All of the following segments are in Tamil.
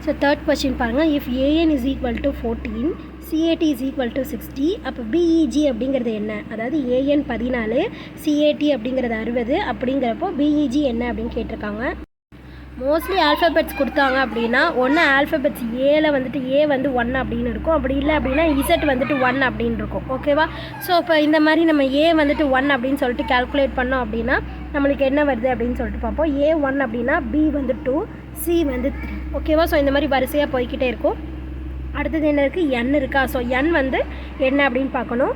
ஸோ தேர்ட் கொஸ்டின் பாருங்கள். If AN is equal to 14, CAD is equal to 60, அப்போ பிஇஜி அப்படிங்கிறது என்ன? அதாவது ஏஎன் 14, சிஏடி அப்படிங்கிறது 60 அப்படிங்கிறப்போ பிஇஜி என்ன அப்படின்னு கேட்டிருக்காங்க. மோஸ்ட்லி ஆல்ஃபபெட்ஸ் கொடுத்தாங்க அப்படின்னா ஒன்று ஆல்ஃபபெட்ஸ் ஏல வந்துட்டு ஏ வந்து 1 அப்படின்னு இருக்கும், அப்படி இல்லை அப்படின்னா இசட் வந்துட்டு 1 அப்படின்னு இருக்கும். ஓகேவா? ஸோ இப்போ இந்த மாதிரி நம்ம ஏ வந்துட்டு 1 அப்படின்னு சொல்லிட்டு கால்குலேட் பண்ணோம் அப்படின்னா நம்மளுக்கு என்ன வருது அப்படின்னு சொல்லிட்டு பார்ப்போம். ஏ 1 அப்படின்னா பி வந்து 2, சி வந்து 3. ஓகேவா? ஸோ இந்த மாதிரி வரிசையாக போய்கிட்டே இருக்கும். அடுத்தது என்ன இருக்குது? என் இருக்கா? ஸோ என் வந்து என்ன அப்படின்னு பார்க்கணும்.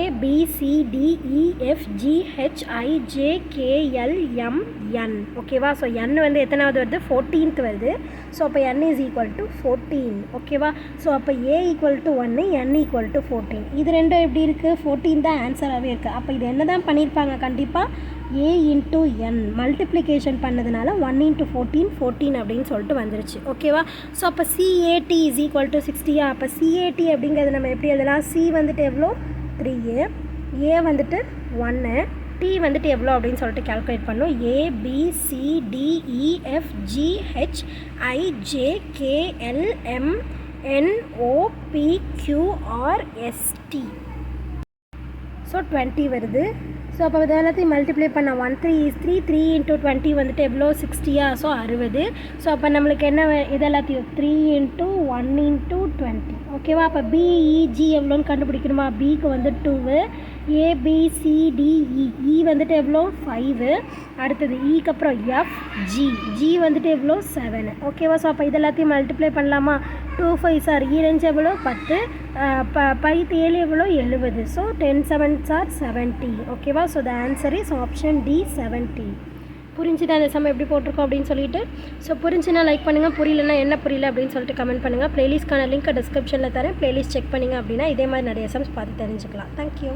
ABCDEFGHIJKLMN. ஓகேவா? ஸோ என் வந்து எத்தனாவது வருது? 14th வருது. ஸோ அப்போ n இஸ் ஈக்குவல் டு 14. ஓகேவா? ஸோ அப்போ A equal to 1, n equal to 14. இது ரெண்டும் எப்படி இருக்குது? 14 தான் ஆன்சராகவே இருக்குது. அப்போ இது என்ன தான் பண்ணியிருப்பாங்க? கண்டிப்பாக A இன்ட்டு n மல்டிப்ளிகேஷன் பண்ணதுனால 1 இன்ட்டு 14 14 அப்படின்னு சொல்லிட்டு வந்துருச்சு. ஓகேவா? ஸோ அப்போ CAT இஸ் ஈக்குவல் டு 60. அப்போ CAT அப்படிங்கிறது நம்ம எப்படி எழுதலாம்? C வந்துட்டு எவ்வளோ? 3A, A வந்துட்டு 1, T வந்துட்டு எவ்வளோ அப்படின்னு சொல்லிட்டு கால்குலேட் பண்ணோம். ABCDEFGHIJKLMNOPQRST. ஸோ 20 வருது. ஸோ அப்போ இது எல்லாத்தையும் மல்டிப்ளை பண்ண 1 3 is 3, 3 இன்ட்டு 20 வந்துட்டு எவ்வளோ? 60. ஸோ 60. ஸோ அப்போ நம்மளுக்கு என்ன இது எல்லாத்தையும் 3 இன்ட்டு 1 இன்ட்டு 20. ஓகேவா? அப்போ பிஇஜி எவ்வளோன்னு கண்டுபிடிக்கணுமா? பிக்கு வந்து 2, ABCDE இ வந்துட்டு எவ்வளோ? 5. அடுத்தது ஈக்கு அப்புறம் FG, ஜி வந்துட்டு எவ்வளோ? 7. ஓகேவா? ஸோ அப்போ இது எல்லாத்தையும் மல்டிப்ளை பண்ணலாமா? 2 5 ஆர் ஈரஞ்சு எவ்வளோ? 10, 7 எவ்வளோ? 70. So 10 7s are 70. ஓகேவா? So the answer is option D 70. புரிஞ்சுதான் இந்த சம் எப்படி போட்டிருக்கோம் அப்படின்னு சொல்லிட்டு. ஸோ புரிஞ்சுன்னா லைக் பண்ணுங்கள், புரியலன்னா என்ன புரியல அப்படின்னு சொல்லிட்டு கமெண்ட் பண்ணுங்கள். ப்ளேலிஸ்ட்கான லிங்க் டிஸ்கிரிப்ஷனில் தரேன். ப்ளேலிஸ்ட் செக் பண்ணிங்க அப்படின்னா இதே மாதிரி நிறைய சம்ஸ் பார்த்து தெரிஞ்சுக்கலாம். தேங்க்யூ.